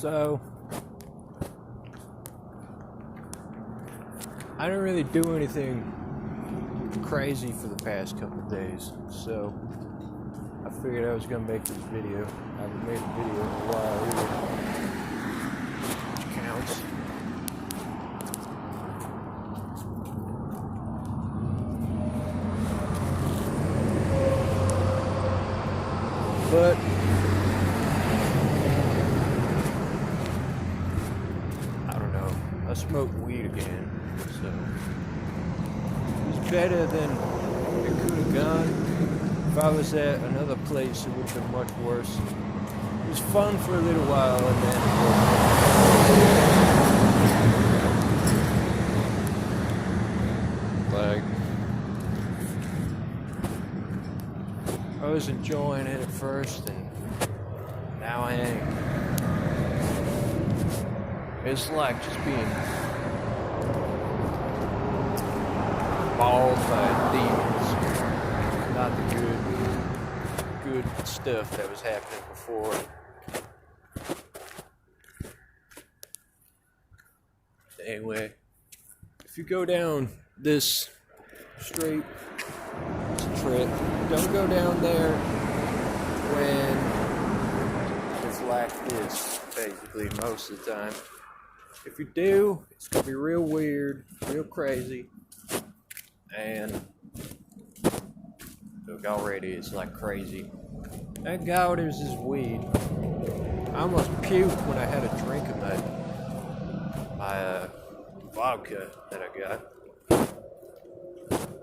So, I didn't really do anything crazy for the past couple of days, so I figured I was gonna make this video. I haven't made a video in a while either, which counts. But I don't know. I smoked weed again, so it was better than it could have gone. If I was at another place, it would have been much worse. It was fun for a little while, and then I was enjoying it at first, and now I ain't. It's like just being mauled by demons. Not the good stuff that was happening before. Anyway, if you go down this straight trip, don't go down there when it's like this, basically, most of the time. If you do, it's gonna be real weird, real crazy, and look, already it's like crazy. Thank God there's this weed. I almost puked when I had a drink of my vodka that I got.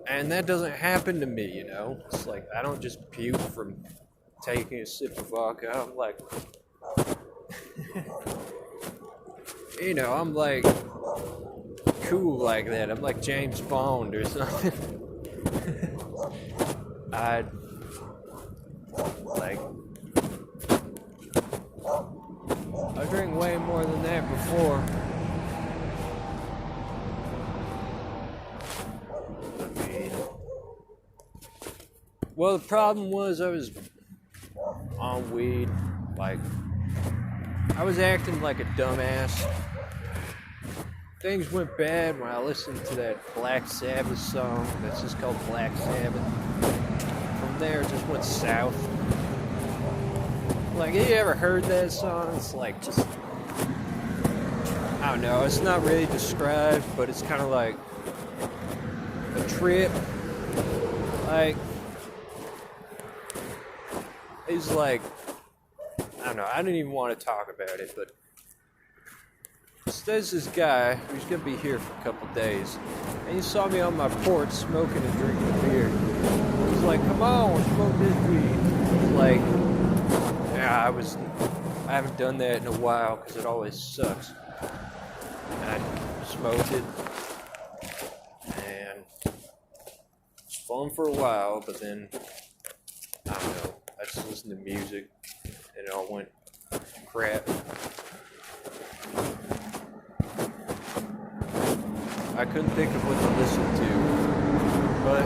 And that doesn't happen to me, you know? It's like, I don't just puke from taking a sip of vodka. I'm like, you know, I'm like cool like that. I'm like James Bond or something. I drink way more than that before. Well, the problem was I was on weed, like, I was acting like a dumbass. Things went bad when I listened to that Black Sabbath song that's just called Black Sabbath. From there, it just went south. Like, have you ever heard that song? It's like just, I don't know, it's not really described, but it's kind of like a trip. Like, it's like, I don't know, I didn't even want to talk about it, but there's this guy who's going to be here for a couple days, and he saw me on my porch smoking and drinking beer. He's like, come on, smoke this weed. He's like, yeah, I haven't done that in a while because it always sucks. And I smoked it, and it's fun for a while, but then, I don't know, I just listened to music, and it all went crap. I couldn't think of what to listen to, but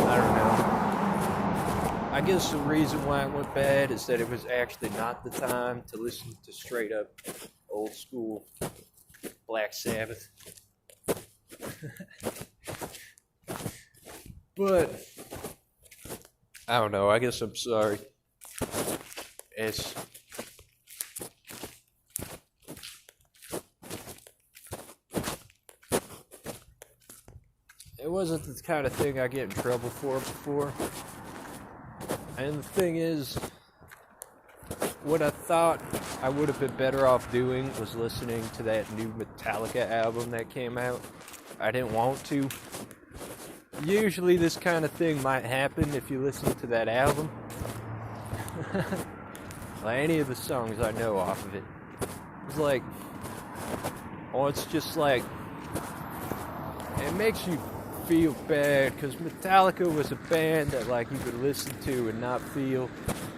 I don't know. I guess the reason why it went bad is that it was actually not the time to listen to straight up old school Black Sabbath. But I don't know, I guess I'm sorry. It wasn't the kind of thing I get in trouble for before. And the thing is, what I thought I would have been better off doing was listening to that new Metallica album that came out. I didn't want to. Usually this kind of thing might happen if you listen to that album. Like any of the songs I know off of it. It's like, or it's just like, it makes you feel bad, because Metallica was a band that like you could listen to and not feel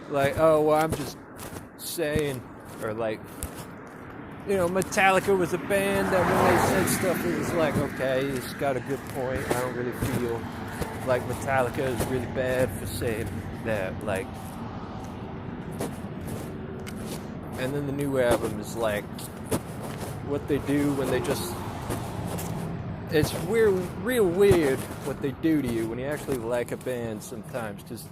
like, oh, well, I'm just saying, or like, you know, Metallica was a band that when they said stuff, it was like, okay, it's got a good point. I don't really feel like Metallica is really bad for saying that, like, And then the new album is like what they do when they just... It's weird, real weird what they do to you when you actually like a band sometimes. Because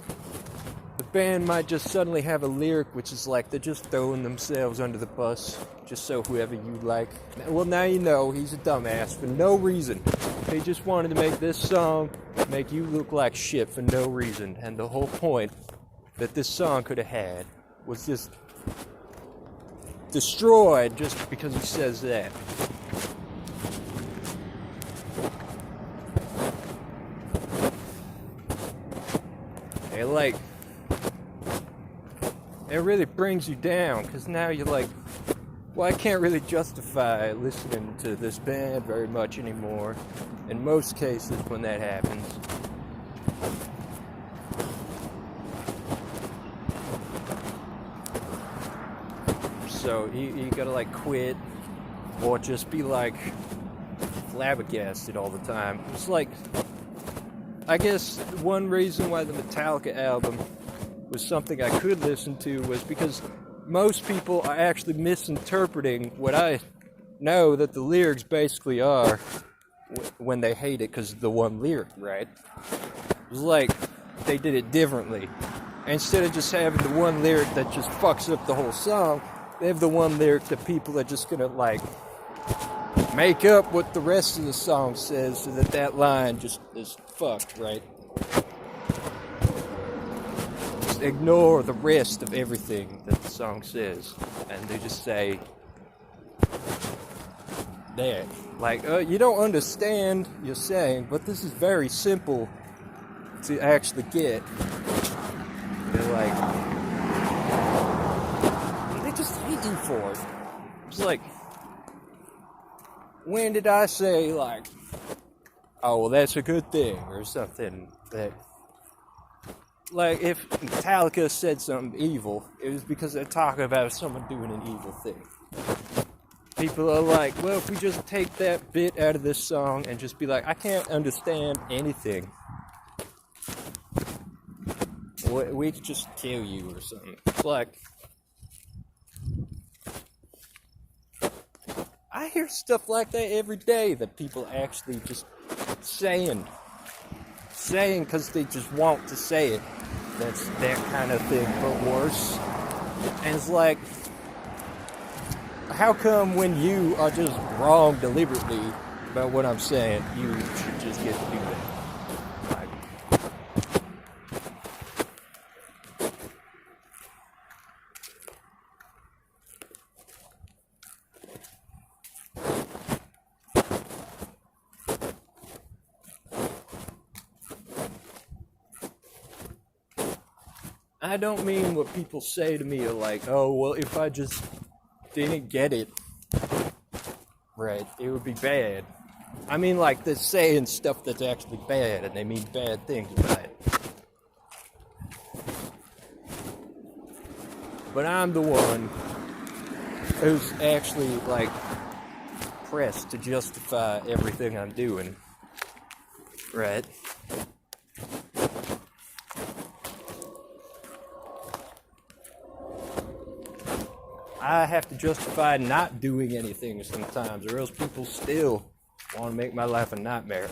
the band might just suddenly have a lyric which is like they're just throwing themselves under the bus just so whoever you like. Well, now you know he's a dumbass for no reason. They just wanted to make this song make you look like shit for no reason. And the whole point that this song could have had was just destroyed just because he says that. And like, it really brings you down because now you're like, well, I can't really justify listening to this band very much anymore in most cases when that happens. So you gotta like quit or just be like flabbergasted all the time. It's like, I guess one reason why the Metallica album was something I could listen to was because most people are actually misinterpreting what I know that the lyrics basically are when they hate it because of the one lyric, right? It was like they did it differently. Instead of just having the one lyric that just fucks up the whole song, they have the one lyric that people are just gonna like make up what the rest of the song says so that that line just is fucked, right? Just ignore the rest of everything that the song says, and they just say that. Like, you don't understand you're saying, but this is very simple to actually get. They're like, they just hate you for it. It's like, when did I say, like, oh, well, that's a good thing, or something that, like, if Metallica said something evil, it was because they're talking about someone doing an evil thing. People are like, well, if we just take that bit out of this song and just be like, I can't understand anything, we could just kill you or something. It's like, I hear stuff like that every day that people actually just saying because they just want to say it. That's that kind of thing, but worse. And it's like, how come when you are just wrong deliberately about what I'm saying, you should just get to do that? Like, I don't mean what people say to me are like, oh, well, if I just didn't get it right, it would be bad. I mean, like, they're saying stuff that's actually bad, and they mean bad things by it. But I'm the one who's actually, like, pressed to justify everything I'm doing, right? I have to justify not doing anything sometimes, or else people still want to make my life a nightmare.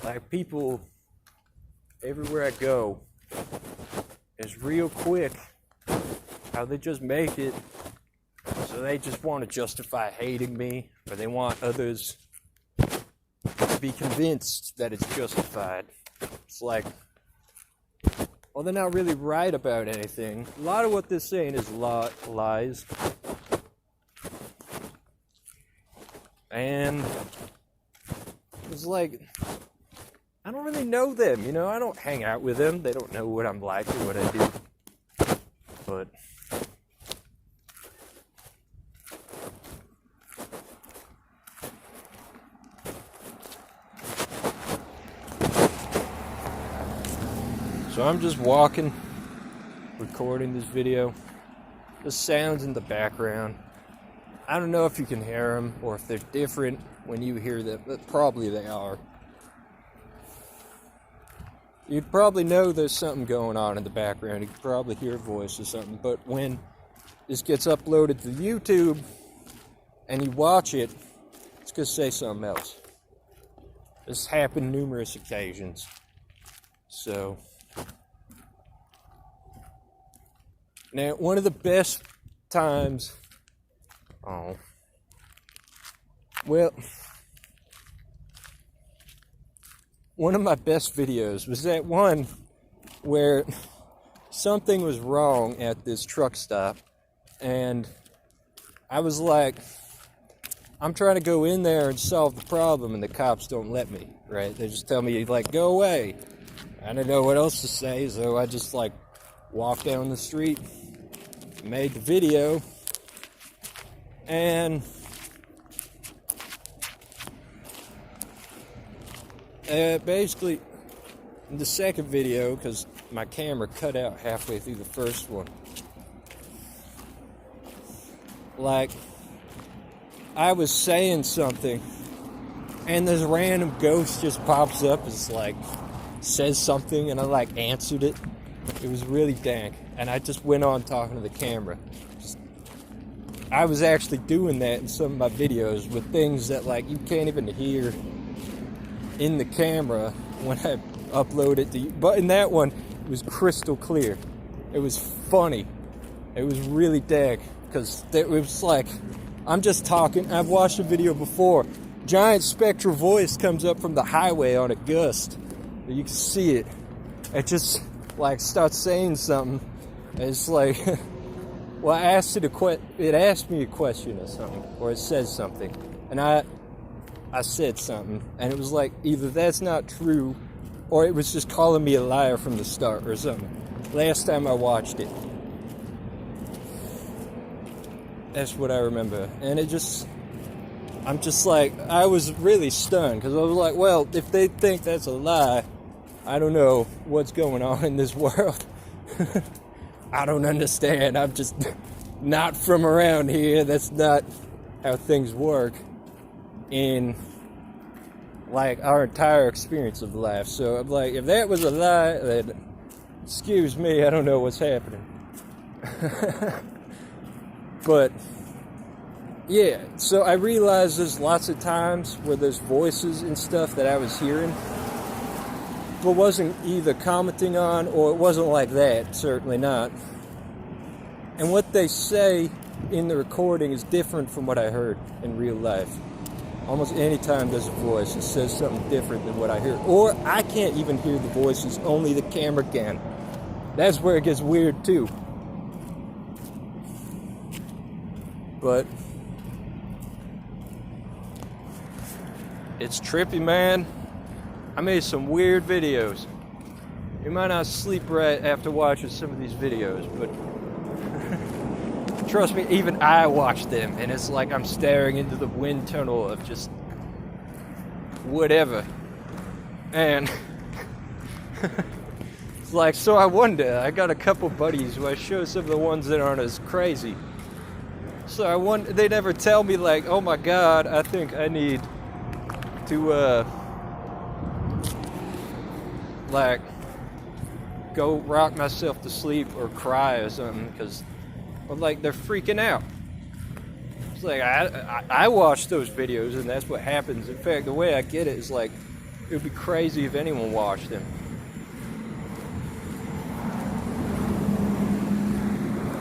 Like, people, everywhere I go, is real quick how they just make it. So they just want to justify hating me, or they want others to be convinced that it's justified. It's like, well, they're not really right about anything. A lot of what they're saying is lies. And it's like, I don't really know them, you know? I don't hang out with them. They don't know what I'm like or what I do. But so I'm just walking, recording this video. The sounds in the background. I don't know if you can hear them or if they're different when you hear them, but probably they are. You'd probably know there's something going on in the background. You could probably hear a voice or something. But when this gets uploaded to YouTube and you watch it, it's going to say something else. This happened numerous occasions. So, now one of the best times, one of my best videos was that one where something was wrong at this truck stop, and I was like, I'm trying to go in there and solve the problem, and the cops don't let me, right? They just tell me, like, go away. I didn't know what else to say, so I just, like, walked down the street, made the video, and basically, in the second video, because my camera cut out halfway through the first one, like, I was saying something, and this random ghost just pops up, it's like, says something, and I, like, answered it. It was really dank, and I just went on talking to the camera. I was actually doing that in some of my videos with things that, like, you can't even hear in the camera when I upload it to you. But in that one, it was crystal clear. It was funny. It was really dank, because it was like, I'm just talking. I've watched a video before. Giant spectral voice comes up from the highway on a gust. You can see it. It just, like, starts saying something. And it's like, well, it asked me a question or something, or it says something. And I said something, and it was like, either that's not true, or it was just calling me a liar from the start or something. Last time I watched it. That's what I remember. And I'm just like, I was really stunned, because I was like, well, if they think that's a lie, I don't know what's going on in this world. I don't understand. I'm just not from around here. That's not how things work in, like, our entire experience of life. So I'm like, if that was a lie, then excuse me, I don't know what's happening. But yeah, so I realized there's lots of times where there's voices and stuff that I was hearing, but wasn't either commenting on, or it wasn't like that, certainly not. And what they say in the recording is different from what I heard in real life. Almost any time there's a voice, it says something different than what I hear. Or I can't even hear the voices, only the camera can. That's where it gets weird too. But it's trippy, man. I made some weird videos. You might not sleep right after watching some of these videos, but trust me, even I watch them, and it's like I'm staring into the wind tunnel of just whatever. And it's like, so I wonder, I got a couple buddies who I show some of the ones that aren't as crazy. So I wonder, they never tell me, like, oh my God, I think I need to, like, go rock myself to sleep or cry or something, because I'm like, they're freaking out. It's like, I watch those videos, and that's what happens. In fact, the way I get it is like, it would be crazy if anyone watched them.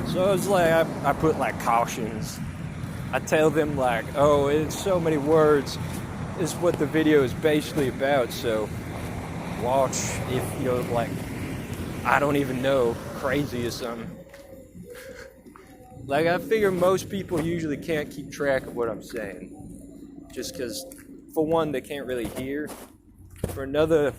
So it's like, I put, like, cautions. I tell them, like, oh, it's so many words is what the video is basically about, so watch if you're, like, I don't even know, crazy or something. Like, I figure most people usually can't keep track of what I'm saying. Just because, for one, they can't really hear. For another,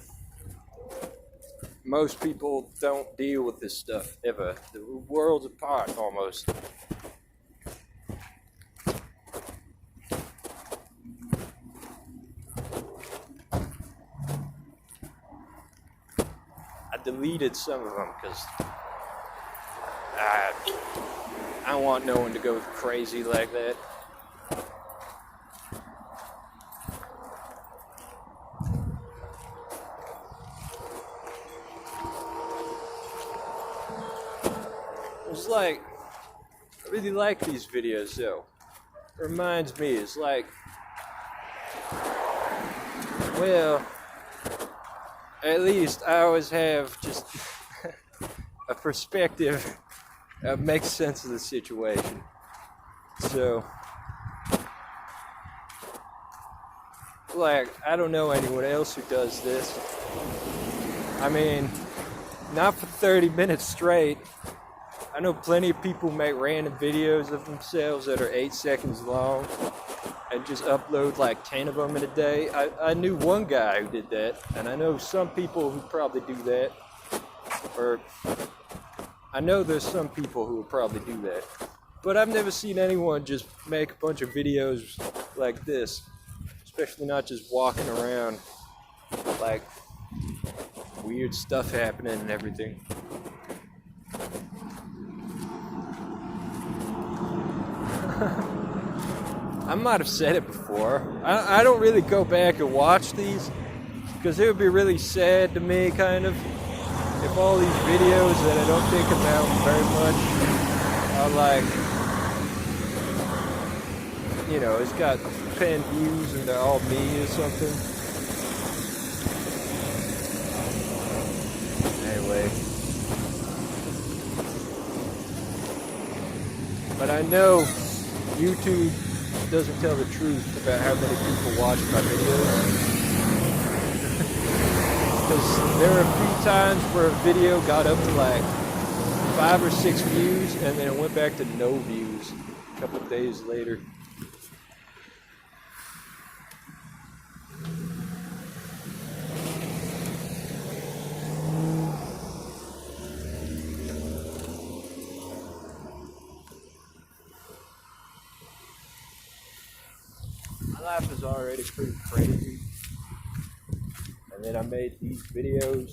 most people don't deal with this stuff ever. The world's apart, almost. I deleted some of them because I don't want no one to go crazy like that. like, I really like these videos though. It reminds me, it's like, well, at least I always have just a perspective that makes sense of the situation. So, like, I don't know anyone else who does this. I mean, not for 30 minutes straight. I know plenty of people make random videos of themselves that are 8 seconds long and just upload like 10 of them in a day. I knew one guy who did that, and I know some people who probably do that. Or I know there's some people who will probably do that. But I've never seen anyone just make a bunch of videos like this. Especially not just walking around like weird stuff happening and everything. I might have said it before. I don't really go back and watch these because it would be really sad to me, kind of, if all these videos that I don't think about very much are like, you know, it's got 10 views and they're all me or something. Anyway. But I know YouTube doesn't tell the truth about how many people watch my videos. Because there are a few times where a video got up to like 5 or 6 views and then it went back to no views a couple days later. My life is already pretty crazy, and then I made these videos.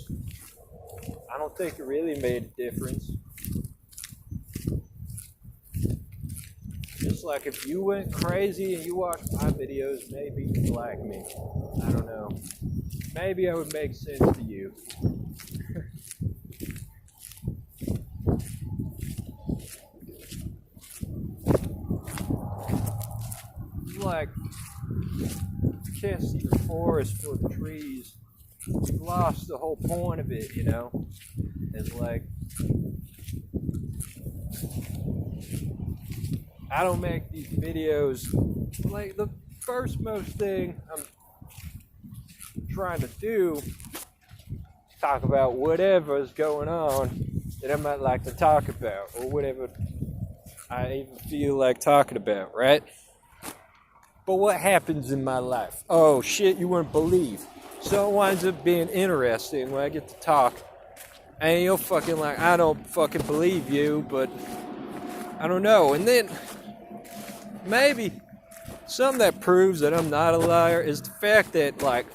I don't think it really made a difference. Just like if you went crazy and you watched my videos, maybe you'd like me. I don't know. Maybe I would make sense to you. Like, you can't see the forest for the trees. You've lost the whole point of it, you know? It's like, I don't make these videos, like, the first most thing I'm trying to do is talk about whatever is going on that I might like to talk about, or whatever I even feel like talking about, right? But what happens in my life? Oh shit, you wouldn't believe. So it winds up being interesting when I get to talk. And you're fucking like, I don't fucking believe you, but I don't know. And then maybe something that proves that I'm not a liar is the fact that, like,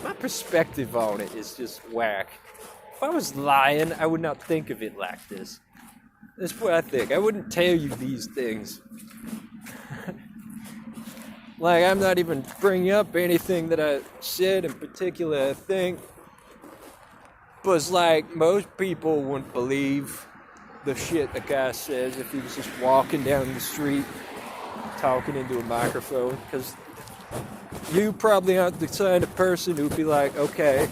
my perspective on it is just whack. If I was lying, I would not think of it like this. That's what I think. I wouldn't tell you these things. Like, I'm not even bringing up anything that I said in particular, I think. But it's like, most people wouldn't believe the shit a guy says if he was just walking down the street talking into a microphone. Because you probably aren't the kind of person who'd be like, okay,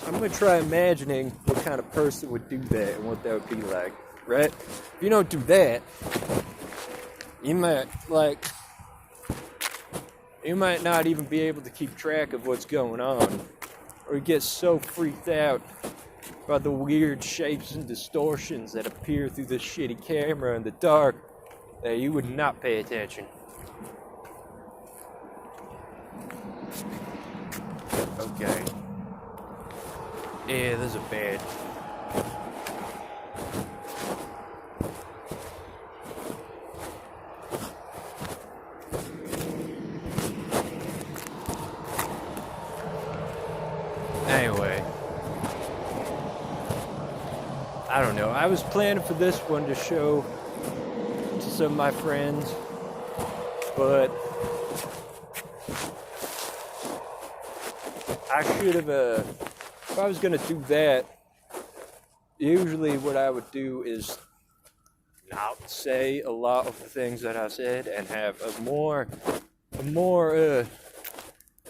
I'm going to try imagining what kind of person would do that and what that would be like, right? If you don't do that, you might, like... you might not even be able to keep track of what's going on, or you get so freaked out by the weird shapes and distortions that appear through this shitty camera in the dark that you would not pay attention. Okay. Yeah, there's a bed. Anyway, I don't know. I was planning for this one to show to some of my friends, but I should have, if I was going to do that, usually what I would do is not say a lot of the things that I said and have a more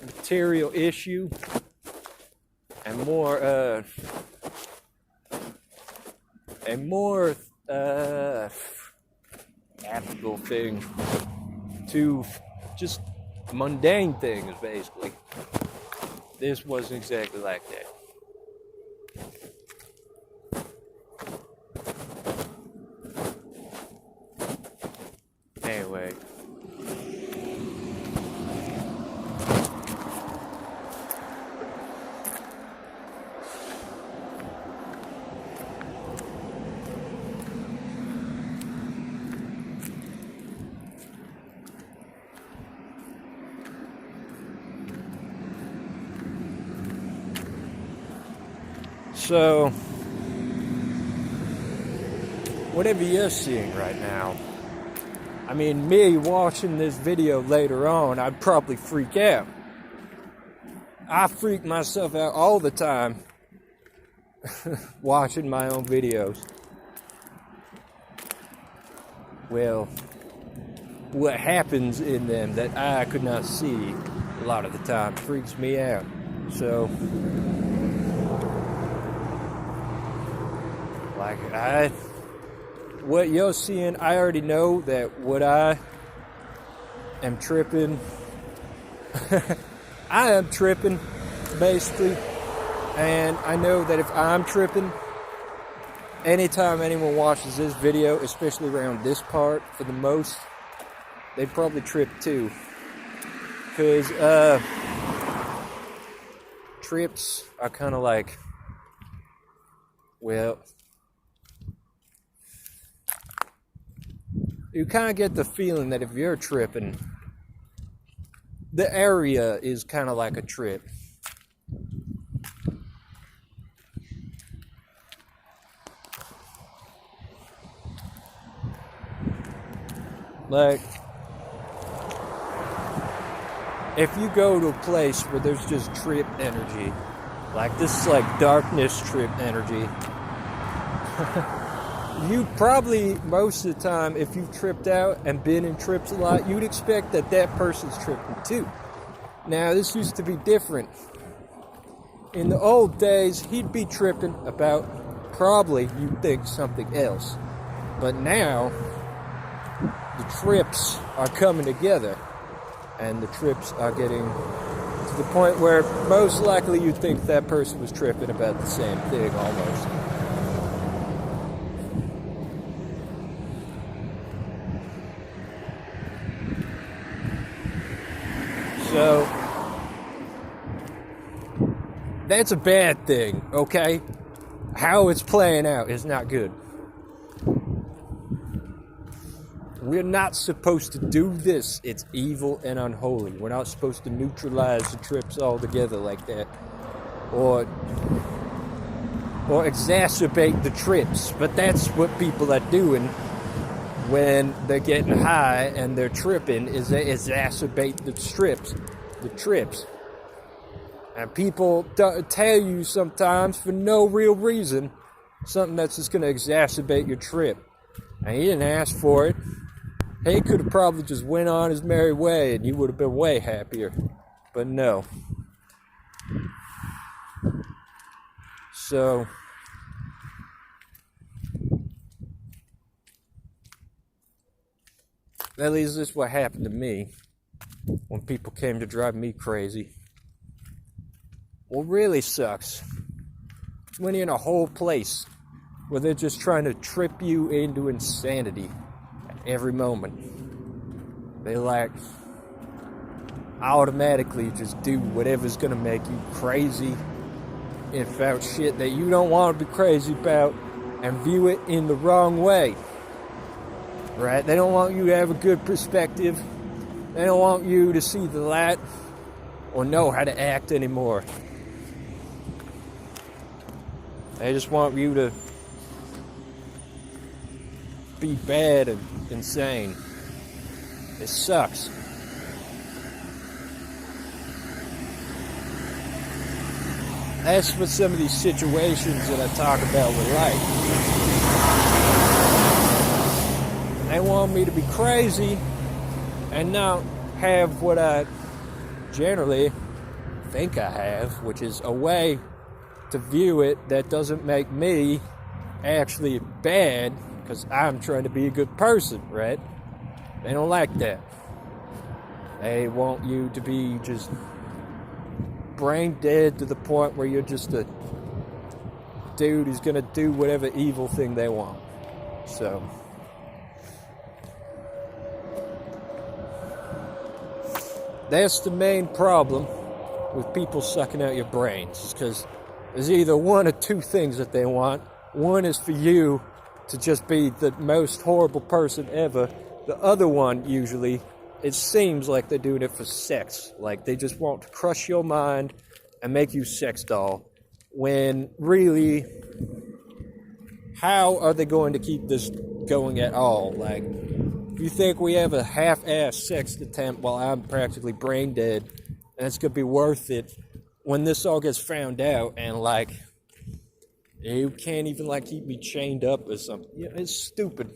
material issue and more applicable thing to just mundane things, basically. This wasn't exactly like that. Anyway. So, whatever you're seeing right now, I mean, me watching this video later on, I'd probably freak out. I freak myself out all the time watching my own videos. Well, what happens in them that I could not see a lot of the time freaks me out. So, what you're seeing, I already know that what I am tripping, I am tripping, basically, and I know that if I'm tripping, anytime anyone watches this video, especially around this part, for the most, they'd probably trip too, because trips are kind of like, well, you kind of get the feeling that if you're tripping, the area is kind of like a trip. Like, if you go to a place where there's just trip energy, like this is like darkness trip energy, you probably, most of the time, if you've tripped out and been in trips a lot, you'd expect that that person's tripping too. Now, this used to be different. In the old days, he'd be tripping about probably, you'd think, something else. But now, the trips are coming together. And the trips are getting to the point where most likely you'd think that person was tripping about the same thing almost. So, that's a bad thing, okay? How it's playing out is not good. We're not supposed to do this. It's evil and unholy. We're not supposed to neutralize the trips altogether like that. Or exacerbate the trips. But that's what people are doing when they're getting high and they're tripping, is they exacerbate the trips. And people tell you sometimes for no real reason something that's just going to exacerbate your trip. And he didn't ask for it. He could have probably just went on his merry way and you would have been way happier. But no. So, at least this is what happened to me when people came to drive me crazy. What really sucks is when you're in a whole place where they're just trying to trip you into insanity at every moment. They like automatically just do whatever's gonna make you crazy about shit that you don't want to be crazy about and view it in the wrong way. Right? They don't want you to have a good perspective. They don't want you to see the light or know how to act anymore. They just want you to be bad and insane. It sucks. That's what some of these situations that I talk about were like. They want me to be crazy and not have what I generally think I have, which is a way to view it that doesn't make me actually bad because I'm trying to be a good person, right? They don't like that. They want you to be just brain dead to the point where you're just a dude who's gonna do whatever evil thing they want. So that's the main problem with people sucking out your brains, because there's either one or two things that they want. One is for you to just be the most horrible person ever. The other one, usually, it seems like they're doing it for sex. Like they just want to crush your mind and make you sex doll. When really, how are they going to keep this going at all? Like, you think we have a half-assed sex attempt while I'm practically brain dead, and it's gonna be worth it when this all gets found out, and like, you can't even like keep me chained up or something. Yeah, it's stupid.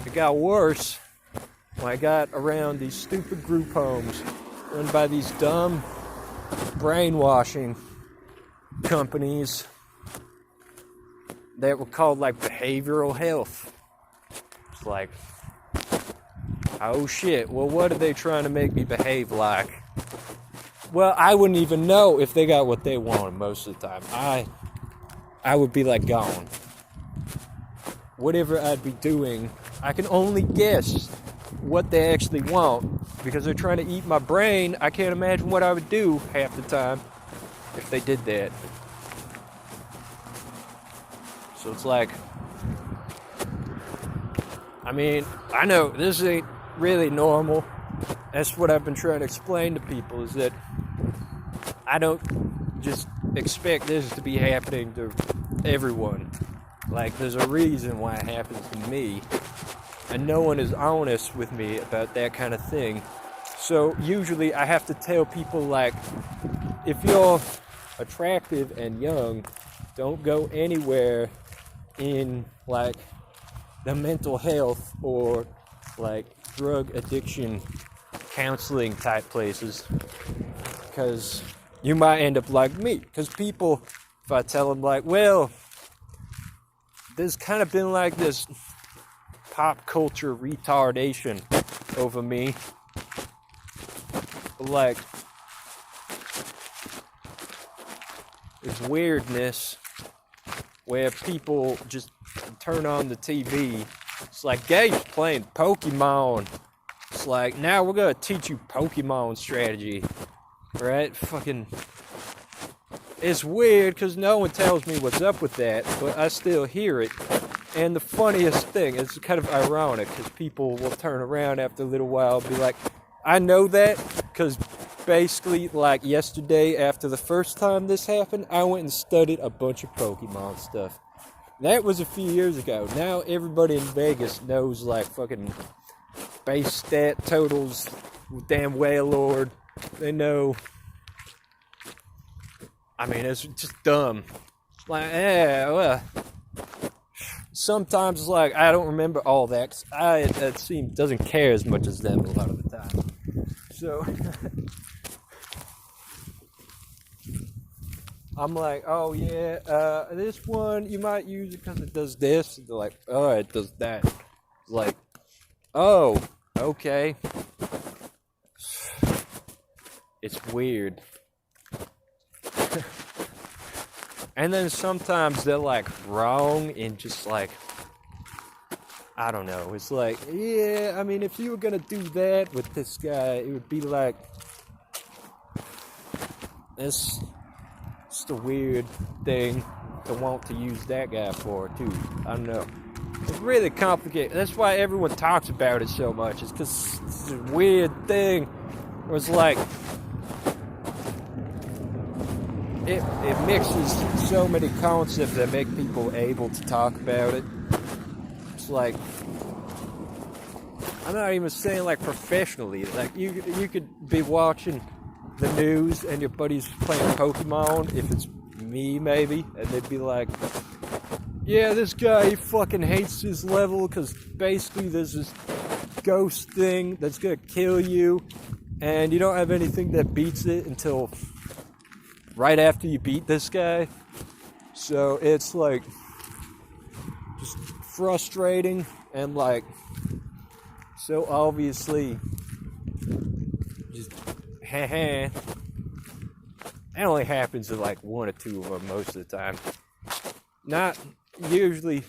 It got worse when I got around these stupid group homes run by these dumb brainwashing companies that were called like behavioral health. It's like, oh shit, well, what are they trying to make me behave like? Well, I wouldn't even know if they got what they wanted most of the time. I would be like gone. Whatever I'd be doing, I can only guess what they actually want because they're trying to eat my brain. I can't imagine what I would do half the time if they did that. So it's like, I mean, I know this ain't really normal. That's what I've been trying to explain to people, is that I don't just expect this to be happening to everyone. Like, there's a reason why it happens to me, and no one is honest with me about that kind of thing. So usually I have to tell people, like, if you're attractive and young, don't go anywhere in like the mental health or like drug addiction counseling type places, because you might end up like me. Because people, if I tell them like, well, there's kind of been like this pop culture retardation over me, like this weirdness where people just turn on the TV. It's like, Gabe's playing Pokemon. It's like, now we're gonna teach you Pokemon strategy, right? Fucking, it's weird because no one tells me what's up with that, but I still hear it. And the funniest thing, it's kind of ironic because people will turn around after a little while and be like, I know that because basically, like yesterday after the first time this happened, I went and studied a bunch of Pokemon stuff. That was a few years ago. Now everybody in Vegas knows like fucking base stat totals, damn Wailord. They know. I mean, it's just dumb. It's like, well. Sometimes it's like, I don't remember all that, 'cause it seems, doesn't care as much as them a lot of the time. So, I'm like, oh yeah, this one, you might use it because it does this. And they're like, oh, it does that. It's like, oh, okay. It's weird. And then sometimes they're like wrong in just like, I don't know. It's like, yeah, I mean, if you were gonna do that with this guy, it would be like, it's just a weird thing to want to use that guy for too. I don't know. It's really complicated. That's why everyone talks about it so much. It's because it's a weird thing where it's like, it mixes so many concepts that make people able to talk about it. It's like, I'm not even saying like professionally. Like you could be watching the news and your buddy's playing Pokemon, if it's me maybe, and they'd be like, yeah, this guy, he fucking hates his level because basically there's this ghost thing that's gonna kill you, and you don't have anything that beats it until right after you beat this guy. So it's like just frustrating and like so obviously just it only happens to like one or two of them most of the time. Not usually.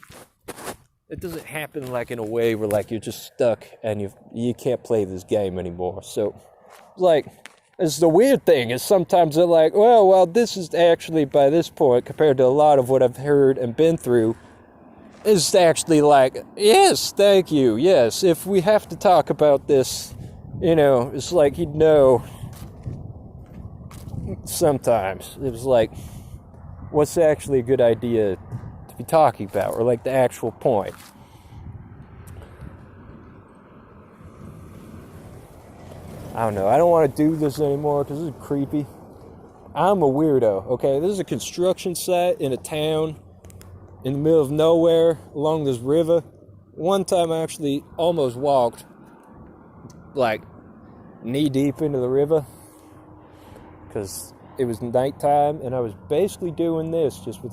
It doesn't happen like in a way where like you're just stuck and you can't play this game anymore. So like it's the weird thing is sometimes they're like, well, this is actually by this point compared to a lot of what I've heard and been through, is actually like, yes, thank you, yes. If we have to talk about this, it's like he'd know. Sometimes it was like, what's actually a good idea to be talking about, or like the actual point. I don't know. I don't want to do this anymore because this is creepy. I'm a weirdo, okay? This is a construction site in a town in the middle of nowhere along this river. One time I actually almost walked like knee deep into the river because it was nighttime and I was basically doing this just with